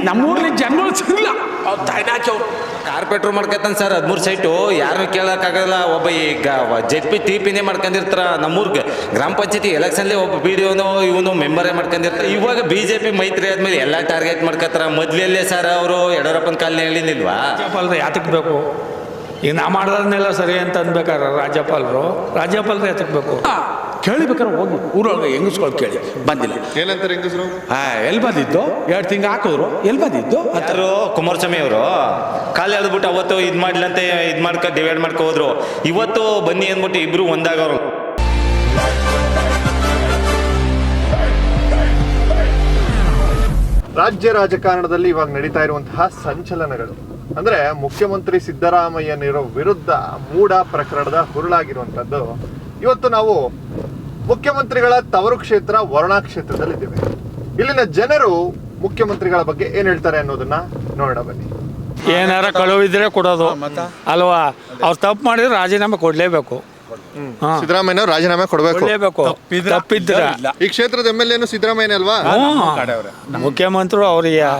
ನಮ್ಮೂರಲ್ಲಿ ಜನಗಳು ಸಿಗಲ್ಲ ತಾಯ್ನಾಕಿ ಅವರು ಕಾರ್ಪೆಟ್ರು ಮಾಡ್ಕೊತಾನೆ ಸರ್ 13 ಸೈಟು ಯಾರನ್ನು ಕೇಳೋಕ್ಕಾಗಲ್ಲ. ಒಬ್ಬ ಈಗ ಜೆಡ್ ಟಿಪಿನೇ ಮಾಡ್ಕೊಂಡಿರ್ತಾರ. ನಮ್ಮೂರ್ಗೆ ಗ್ರಾಮ ಪಂಚಾಯತಿ ಎಲೆಕ್ಷನ್ಲಿ ಒಬ್ಬ ಬಿ ಡಿ ಇವನು ಮೆಂಬರೇ ಮಾಡ್ಕೊಂಡಿರ್ತಾರೆ. ಇವಾಗ BJP ಮೈತ್ರಿ ಆದ್ಮೇಲೆ ಎಲ್ಲ ಟಾರ್ಗೆಟ್ ಮಾಡ್ಕೊತಾರ. ಮೊದಲಲ್ಲೇ ಸರ್ ಅವರು ಯಡಿಯೂರಪ್ಪನ ಕಾಲನೇ ಹೇಳಿನಿಲ್ವಾ? ರಾಜ್ಯಪಾಲರು ಯಾತಕ್ಕೆ ಬೇಕು? ಈಗ ನಾ ಮಾಡೋದನ್ನೆಲ್ಲ ಸರಿ ಅಂತ ಅನ್ಬೇಕಾರೆ ರಾಜ್ಯಪಾಲರು ಯಾತಕ್ಕೆ ಬೇಕು? ಕೇಳಿಬೇಕಾರೆ ಹೋಗಿ ಊರೊಳಗೆ ಹೆಂಗಸ್ಗಳು ಕೇಳಿ ಬಂದಿಲ್ಲ. ಏನಂತಾರೆ ಹೆಂಗಸರು? ಎಲ್ಲಿ ಬಂದಿದ್ದು 2 ತಿಂಗಳು ಹಾಕಿದ್ರು, ಎಲ್ಲಿ ಬಂದಿದ್ದು ಅದ್ರು ಕುಮಾರಸ್ವಾಮಿ ಅವರು ಕಾಲು ಎಳೆದ್ಬಿಟ್ಟು ಅವತ್ತು ಇದು ಮಾಡ್ಲಂತೆ ಇದು ಮಾಡ್ಕೊ ಡಿವೈಡ್ ಮಾಡ್ಕೊ ಹೋದ್ರು. ಇವತ್ತು ಬನ್ನಿ ಅಂದ್ಬಿಟ್ಟು ಇಬ್ರು ಒಂದಾಗವ್ರು. ರಾಜ್ಯ ರಾಜಕಾರಣದಲ್ಲಿ ಇವಾಗ ನಡೀತಾ ಇರುವಂತಹ ಸಂಚಲನಗಳು ಅಂದ್ರೆ ಮುಖ್ಯಮಂತ್ರಿ ಸಿದ್ದರಾಮಯ್ಯನಿರೋ ವಿರುದ್ಧ ಮೂಡ ಪ್ರಕರಣದ ಹುರುಳಾಗಿರುವಂತದ್ದು. ಇವತ್ತು ನಾವು ಮುಖ್ಯಮಂತ್ರಿಗಳ ತವರು ಕ್ಷೇತ್ರ ವರುಣಾ ಕ್ಷೇತ್ರದಲ್ಲಿದ್ದೇವೆ. ಇಲ್ಲಿನ ಜನರು ಮುಖ್ಯಮಂತ್ರಿಗಳ ಬಗ್ಗೆ ಏನ್ ಹೇಳ್ತಾರೆ ಅನ್ನೋದನ್ನ ನೋಡೋಣ ಬನ್ನಿ. ಏನಾರ ಕಳುವಿದ್ರೆ ಕೊಡೋದು ಅಲ್ವಾ? ಅವ್ರು ತಪ್ಪು ಮಾಡಿದ್ರೆ ರಾಜೀನಾಮೆ ಕೊಡ್ಲೇಬೇಕು. ಸಿದ್ದರಾಮಯ್ಯ ರಾಜೀನಾಮೆ ಕೊಡಬೇಕು. ತಪ್ಪಿದ್ರ ಈ ಕ್ಷೇತ್ರದ MLA ಸಿದ್ದರಾಮಯ್ಯ ಅಲ್ವಾ? ಮುಖ್ಯಮಂತ್ರಿ ಅವ್ರಿಗೆ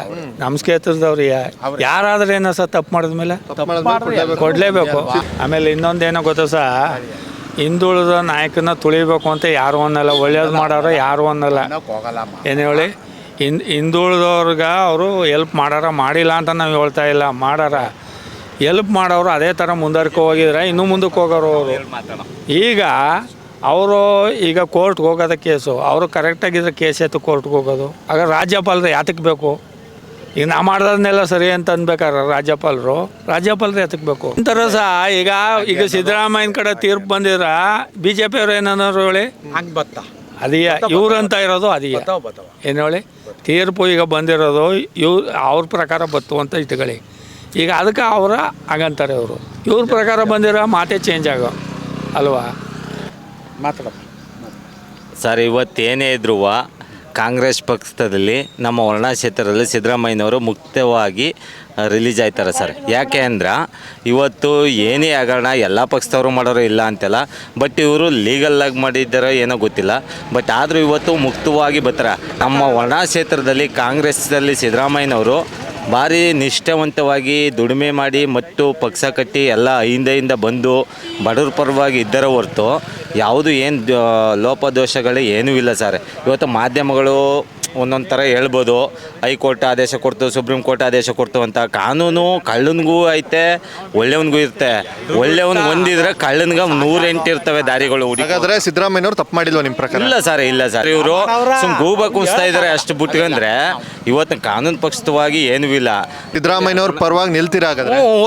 ನಮ್ಮ ಕ್ಷೇತ್ರದವ್ರಿಗೆ ಯಾರಾದ್ರೆ ಏನೋ ಸಹ ತಪ್ಪು ಮಾಡಿದ್ಮೇಲೆ ಕೊಡ್ಲೇಬೇಕು. ಆಮೇಲೆ ಇನ್ನೊಂದೇನೋ ಗೊತ್ತಾ ಸಹ, ಹಿಂದುಳಿದ ನಾಯಕನ ತುಳಿಬೇಕು ಅಂತ ಯಾರು ಅನ್ನಲ್ಲ, ಒಳ್ಳೇದು ಮಾಡೋರು ಯಾರು ಅನ್ನಲ್ಲ. ಏನು ಹೇಳಿ, ಹಿಂದುಳಿದವ್ರಿಗೆ ಅವರು ಎಲ್ಪ್ ಮಾಡಾರ, ಮಾಡಿಲ್ಲ ಅಂತ ನಾವು ಹೇಳ್ತಾ ಇಲ್ಲ, ಮಾಡಾರ. ಎಲ್ಪ್ ಮಾಡೋರು ಅದೇ ಥರ ಮುಂದಕ್ಕೆ ಹೋಗಿದ್ರೆ ಇನ್ನೂ ಮುಂದಕ್ಕೆ ಹೋಗೋರು ಅವರು. ಈಗ ಕೋರ್ಟ್ಗೆ ಹೋಗೋದ ಕೇಸು, ಅವರು ಕರೆಕ್ಟಾಗಿದ್ರೆ ಕೇಸ್ ಎತ್ತು ಕೋರ್ಟ್ಗೆ ಹೋಗೋದು. ಆಗ ರಾಜ್ಯಪಾಲರು ಯಾತಕ್ಕೆ ಬೇಕು? ಈಗ ನಾ ಮಾಡೋದನ್ನೆಲ್ಲ ಸರಿ ಅಂತ ಅನ್ಬೇಕಾರೆ ರಾಜ್ಯಪಾಲರು ಯಾತಕ್ಕೆ ಬೇಕು? ಒಂಥರ ಸಹ ಈಗ ಸಿದ್ದರಾಮಯ್ಯನ ಕಡೆ ತೀರ್ಪು ಬಂದಿದ್ರ BJP ಅವ್ರು ಏನನ್ನೋರು ಹೇಳಿ ಅದೀಯ ಇವ್ರಂತ ಇರೋದು ಅದೀಯ. ಏನು ಹೇಳಿ, ತೀರ್ಪು ಈಗ ಬಂದಿರೋದು ಅವ್ರ ಪ್ರಕಾರ ಬತ್ತು ಅಂತ ಇಟ್ಕೊಳ್ಳಿ. ಈಗ ಅದಕ್ಕೆ ಹಾಗಂತಾರೆ ಅವರು. ಇವ್ರ ಪ್ರಕಾರ ಬಂದಿರೋ ಮಾತೇ ಚೇಂಜ್ ಆಗೋ ಅಲ್ವಾ? ಮಾತಾಡಪ್ಪ ಸರ್, ಇವತ್ತೇನೇ ಇದ್ರೂ ಕಾಂಗ್ರೆಸ್ ಪಕ್ಷದಲ್ಲಿ ನಮ್ಮ ವರುಣಾ ಕ್ಷೇತ್ರದಲ್ಲಿ ಸಿದ್ದರಾಮಯ್ಯನವರು ಮುಕ್ತವಾಗಿ ರಿಲೀಸ್ ಆಯ್ತಾರೆ ಸರ್. ಯಾಕೆ ಅಂದ್ರೆ ಇವತ್ತು ಏನೇ ಆಗೋಣ ಎಲ್ಲ ಪಕ್ಷದವರು ಮಾಡೋರು ಇಲ್ಲ ಅಂತೆಲ್ಲ, ಬಟ್ ಇವರು ಲೀಗಲ್ಲಾಗಿ ಮಾಡಿದ್ದಾರೋ ಏನೋ ಗೊತ್ತಿಲ್ಲ. ಬಟ್ ಆದರೂ ಇವತ್ತು ಮುಕ್ತವಾಗಿ ಬರ್ತಾರೆ. ನಮ್ಮ ವರುಣಾ ಕ್ಷೇತ್ರದಲ್ಲಿ ಕಾಂಗ್ರೆಸ್ನಲ್ಲಿ ಸಿದ್ದರಾಮಯ್ಯನವರು ಭಾರಿ ನಿಷ್ಠಾವಂತವಾಗಿ ದುಡಿಮೆ ಮಾಡಿ ಮತ್ತು ಪಕ್ಷ ಕಟ್ಟಿ ಎಲ್ಲ ಹಿಂದೆಯಿಂದ ಬಂದು ಬಡವ್ರ ಪರವಾಗಿ ಇದ್ದರ ಹೊರತು ಯಾವುದು ಏನು ಲೋಪದೋಷಗಳು ಏನೂ ಇಲ್ಲ ಸರ್. ಇವತ್ತು ಮಾಧ್ಯಮಗಳು ಒಂದೊಂದು ಥರ ಹೇಳ್ಬೋದು, ಹೈಕೋರ್ಟ್ ಆದೇಶ ಕೊಡ್ತು, ಸುಪ್ರೀಂ ಕೋರ್ಟ್ ಆದೇಶ ಕೊಡ್ತು ಅಂತ. ಕಾನೂನು ಕಳ್ಳನಿಗೂ ಐತೆ, ಒಳ್ಳೆಯವನಿಗೂ ಇರುತ್ತೆ. ಒಳ್ಳೆಯವನಿಗೆ ಹೊಂದಿದ್ರೆ ಕಳ್ಳನ್ಗೆ 108 ಇರ್ತವೆ ದಾರಿಗಳು. ಹಾಗಾದ್ರೆ ಸಿದ್ದರಾಮಯ್ಯನವರು ತಪ್ಪು ಮಾಡಿಲ್ವ ನಿಮ್ಮ ಪ್ರಕಾರ? ಇಲ್ಲ ಸರ್, ಇವರು ಗೂಬ ಕುಣಿಸ್ತಾ ಇದ್ದಾರೆ ಅಷ್ಟು ಬಿಟ್ಕೊಂಡ್ರೆ ಇವತ್ತು ಕಾನೂನು ಪಕ್ಷವಾಗಿ ಏನೂ ಇಲ್ಲ. ಸಿದ್ದರಾಮಯ್ಯನವ್ರ ಪರವಾಗಿ ನಿಲ್ತೀರಾ?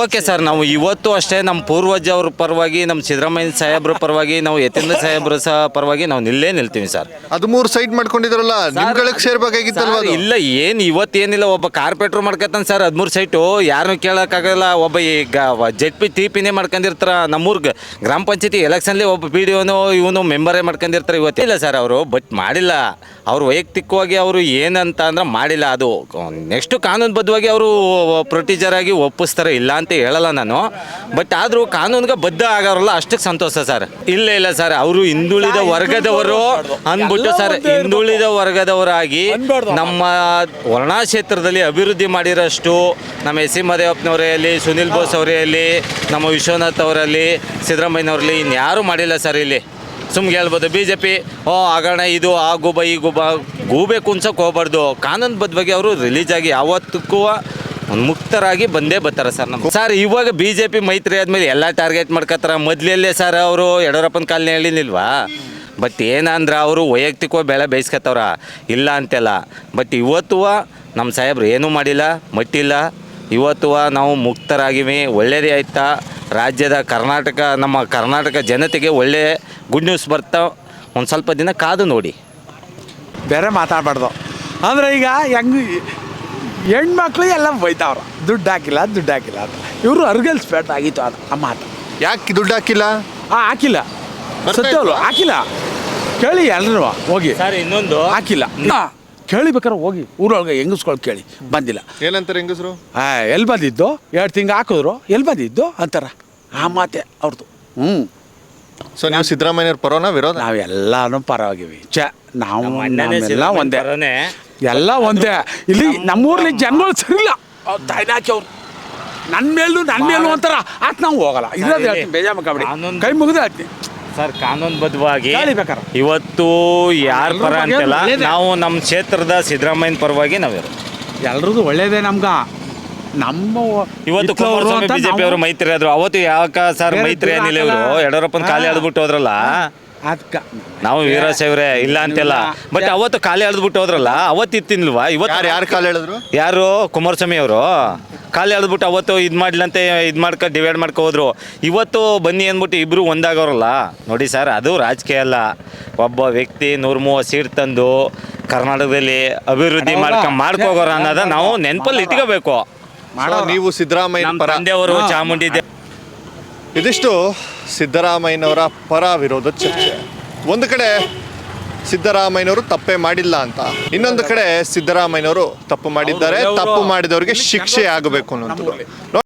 ಓಕೆ ಸರ್, ನಾವು ಇವತ್ತು ಅಷ್ಟೇ ನಮ್ಮ ಪೂರ್ವಜ ಅವ್ರ ಪರವಾಗಿ, ನಮ್ಮ ಸಿದ್ದರಾಮಯ್ಯ ಸಾಹೇಬ್ರ ಪರವಾಗಿ, ನಾವು ಯತೀಂದ್ರ ಸಾಹೇಬ್ರ ಪರವಾಗಿ ನಾವು ನಿಲ್ತೀವಿ ಸರ್. 13 ಸೈಟ್ ಮಾಡ್ಕೊಂಡಿದ್ರಲ್ಲ, ನಿಮ್ಗಳಿಗೆ ಸೇರ್ಬೇಕಾಗಿತ್ತಲ್ವ? ಇಲ್ಲ, ಏನು ಇವತ್ತೇನಿಲ್ಲ, ಒಬ್ಬ ಕಾರ್ಪೆಟ್ರು ಮಾಡ್ಕೊತಾನೆ ಸರ್ 13 ಸೈಟು ಯಾರನ್ನು ಕೇಳೋಕ್ಕಾಗಲ್ಲ. ಒಬ್ಬ ಈಗ ಜೆಡ್ ಟಿಪಿನೇ ಮಾಡ್ಕೊಂಡಿರ್ತಾರ. ನಮ್ಮೂರ್ಗೆ ಗ್ರಾಮ ಪಂಚಾಯತಿ ಎಲೆಕ್ಷನ್ಲಿ ಒಬ್ಬ ಬಿ ಡಿ ಇವನು ಮೆಂಬರೇ ಮಾಡ್ಕೊಂಡಿರ್ತಾರೆ. ಇವತ್ತಿಲ್ಲ ಸರ್ ಅವರು, ಬಟ್ ಮಾಡಿಲ್ಲ. ಅವರು ವೈಯಕ್ತಿಕವಾಗಿ ಅವರು ಏನಂತ ಅಂದ್ರೆ ಮಾಡಿಲ್ಲ. ಅದು ನೆಕ್ಸ್ಟು ಕಾನೂನುಬದ್ಧವಾಗಿ ಅವರು ಪ್ರೊಸೀಜರ್ ಆಗಿ ಒಪ್ಪಿಸ್ತಾರೆ, ಇಲ್ಲ ಅಂತ ಹೇಳಲ್ಲ ನಾನು. ಬಟ್ ಆದರೂ ಕಾನೂನಿಗೆ ಬದ್ಧ ಆಗೋರಲ್ಲ, ಅಷ್ಟಕ್ಕೆ ಸಂತೋಷ ಸರ್. ಇಲ್ಲ ಸರ್, ಅವರು ಹಿಂದುಳಿದ ವರ್ಗದವರು ಅಂದ್ಬಿಟ್ಟು ಸರ್, ಹಿಂದುಳಿದ ವರ್ಗದವರಾಗಿ ನಮ್ಮ ವರುಣಾ ಕ್ಷೇತ್ರದಲ್ಲಿ ಅಭಿವೃದ್ಧಿ ಮಾಡಿರೋಷ್ಟು ನಮ್ಮ ಎಸ್ ಸಿ ಮದೇವಪ್ಪನವರೇ ಅಲ್ಲಿ, ಸುನಿಲ್ ಬೋಸ್ ಅವರೇ ಅಲ್ಲಿ, ನಮ್ಮ ವಿಶ್ವನಾಥ್ ಅವರಲ್ಲಿ, ಸಿದ್ದರಾಮಯ್ಯನವರಲ್ಲಿ ಇನ್ಯಾರೂ ಮಾಡಿಲ್ಲ ಸರ್. ಇಲ್ಲಿ ಸುಮ್ಗೆ ಹೇಳ್ಬೋದು BJP ಆಗೋಣ, ಇದು ಆ ಗೂಬ ಈ ಗೂಬೆ ಕುಣ್ಸೋಕೆ ಹೋಗ್ಬಾರ್ದು. ಕಾನೂನುಬದ್ಧವಾಗಿ ಅವರು ರಿಲೀಸ್ ಆಗಿ ಯಾವತ್ತಕ್ಕೂ ಮುಕ್ತರಾಗಿ ಬಂದೇ ಬರ್ತಾರೆ ಸರ್. ನಮ್ಮ ಸರ್ ಇವಾಗ BJP ಮೈತ್ರಿ ಆದಮೇಲೆ ಎಲ್ಲ ಟಾರ್ಗೆಟ್ ಮಾಡ್ಕೊತಾರೆ. ಮೊದಲಲ್ಲೇ ಸರ್ ಅವರು ಯಡಿಯೂರಪ್ಪನ ಕಾಲನೇ ಹೇಳಿನಿಲ್ವಾ? ಬಟ್ ಏನಂದ್ರೆ ಅವರು ವೈಯಕ್ತಿಕವಾಗಿ ಬೆಳೆ ಬೇಯಿಸ್ಕೊತವ್ರ, ಇಲ್ಲ ಅಂತೆಲ್ಲ. ಬಟ್ ಇವತ್ತು ನಮ್ಮ ಸಾಹೇಬ್ರು ಏನೂ ಮಾಡಿಲ್ಲ, ಮಟ್ಟಿಲ್ಲ. ಇವತ್ತು ನಾವು ಮುಕ್ತರಾಗಿವಿ, ಒಳ್ಳೆಯದೇ ಆಯ್ತಾ. ರಾಜ್ಯದ ನಮ್ಮ ಕರ್ನಾಟಕ ಜನತೆಗೆ ಒಳ್ಳೆ ಗುಡ್ ನ್ಯೂಸ್ ಬರ್ತಾ ಒಂದು ಸ್ವಲ್ಪ ದಿನ ಕಾದು ನೋಡಿ. ಬೇರೆ ಮಾತಾಡಬಾರ್ದು ಅಂದರೆ ಈಗ ಹೆಣ್ಮಕ್ಳು ಎಲ್ಲ ಬೈತಾವ್ರು, ದುಡ್ಡು ಹಾಕಿಲ್ಲ ಅಂತ. ಇವರು ಅರ್ಗಲ್ಸ್ಬೇಕಾಗಿತ್ತು ಅದು ಆ ಮಾತು. ಯಾಕೆ ದುಡ್ಡು ಹಾಕಿಲ್ಲ? ಹಾಕಿಲ್ಲ, ಸತ್ಯವ್ರು ಹಾಕಿಲ್ಲ. ಕೇಳಿ ಎಲ್ಲರೂ ಹೋಗಿ ಸರ್, ಇನ್ನೊಂದು ಹಾಕಿಲ್ಲ ಕೇಳಿಬೇಕಾರೆ ಹೋಗಿ ಊರೊಳಗೆ ಹೆಂಗಸ್ಗಳು ಕೇಳಿ ಬಂದಿಲ್ಲ. ಏನಂತಾರೆ ಹೆಂಗಸರು? ಎಲ್ಲಿ ಬಂದಿದ್ದು 2 ತಿಂಗಳು ಹಾಕಿದ್ರು, ಎಲ್ಲಿ ಬಂದಿದ್ದು ಅಂತಾರ. ಆ ಮಾತೆ ಅವ್ರದ್ದು. ಸೊ ನೀವು ಸಿದ್ದರಾಮಯ್ಯವ್ರ ಪರವನ ವಿರೋಧ? ನಾವೆಲ್ಲಾನು ಪರವಾಗಿವಿ. ನಾವು ನಮ್ಮೆಲ್ಲ ಒಂದೇ. ಎಲ್ಲ ಒಂದೇ. ಇಲ್ಲಿ ನಮ್ಮೂರ್ಲಿ ಜನಗಳು ಸರಿಲ್ಲ, ತಾಯಿನ ಹಾಕ್ಯವ್ರು ನನ್ನ ಮೇಲೂ ಒಂಥರ ಆತ್ ನಾವು ಹೋಗಲ್ಲ ಇರೋದು ಹೇಳ್ತೀನಿ, ಬೇಜಾರು ಕಬಡ್ಡಿ ಕಾನೂನು- ಕೈ ಮುಗಿದು ಹೇಳ್ತೀನಿ. ಸರ್ ಕಾನೂನುಬದ್ಧವಾಗಿ ಹೇಳಿ ಬೇಕಾರೆ. ಇವತ್ತು ಯಾರ ಪರ ಬಗ್ಗೆ ಅಂತೆಲ್ಲ ಒಳ್ಳೇದೇ. ನಾವು ನಮ್ಮ ಕ್ಷೇತ್ರದ ಸಿದ್ದರಾಮಯ್ಯನ ಪರವಾಗಿ ನಾವಿರೋ ಎಲ್ರದ್ದು ಒಳ್ಳೇದೇ ನಮ್ಗೆ. ನಮ್ಮ ಇವತ್ತು ಇತ್ಲವ್ರು ಕುಮಾರಸ್ವಾಮಿ ಅಂತ ಬಿಜೆಪಿ ನಾವು- ಅವರು ಮೈತ್ರಿ ಆದ್ರು, ಅವತ್ತು ಯಾಕ ಸರ್ ಬೇರೆ ಮೈತ್ರಿ ದೂರ ಏನಿಲ್ಲ ಇವರು ಹಾಕಲ್ಲ. ಯಡಿಯೂರಪ್ಪನ ಖಾಲಿ ಎಳ್ದ್ಬಿಟ್ಟು ಹೋದ್ರಲ್ಲ. ಅದಕ್ಕೆ ನಾವು ವೀರಶೈವರೇ ಇಲ್ಲ ಅಂತೆಲ್ಲ, ಬಟ್ ಅವತ್ತು ಖಾಲಿ ಎಳ್ದ್ಬಿಟ್ಟು ಹೋದ್ರಲ್ಲ, ಅವತ್ತು ಇತ್ತಿನ್ಲ್ವಾ ಇವತ್ತು ಯಾರು ಕಾಲ ಹೇಳಿದ್ರು? ಯಾರು ಕುಮಾರಸ್ವಾಮಿ ಅವರು ಖಾಲಿ ಎಳ್ದ್ಬಿಟ್ಟು ಅವತ್ತು ಇದು ಮಾಡ್ಲಂತೆ ಇದು ಮಾಡ್ಕೊ ಡಿವೈಡ್ ಮಾಡ್ಕೊ ಹೋದ್ರು. ಇವತ್ತು ಬನ್ನಿ ಅಂದ್ಬಿಟ್ಟು ಇಬ್ರು ಒಂದಾಗವ್ರಲ್ಲ ನೋಡಿ ಸರ್, ಅದು ರಾಜಕೀಯ ಅಲ್ಲ. ಒಬ್ಬ ವ್ಯಕ್ತಿ 130 ಸೀಟ್ ತಂದು ಕರ್ನಾಟಕದಲ್ಲಿ ಅಭಿವೃದ್ಧಿ ಮಾಡ್ಕೋಗೋರ ಅನ್ನೋದ ನಾವು ನೆನಪಲ್ಲಿ ಇಟ್ಕೋಬೇಕು. So, ನೀವು ಸಿದ್ದರಾಮಯ್ಯ ನಮ್ಮ ಪರ. ತಂದೆಯವರು ಚಾಮುಂಡಿ ಇದಿಷ್ಟು ಸಿದ್ದರಾಮಯ್ಯನವರ ಪರ ವಿರೋಧ ಚರ್ಚೆ. ಒಂದು ಕಡೆ ಸಿದ್ದರಾಮಯ್ಯನವರು ತಪ್ಪೇ ಮಾಡಿಲ್ಲ ಅಂತ, ಇನ್ನೊಂದು ಕಡೆ ಸಿದ್ದರಾಮಯ್ಯನವರು ತಪ್ಪು ಮಾಡಿದ್ದಾರೆ, ತಪ್ಪು ಮಾಡಿದವರಿಗೆ ಶಿಕ್ಷೆ ಆಗಬೇಕು ಅನ್ನೋದು.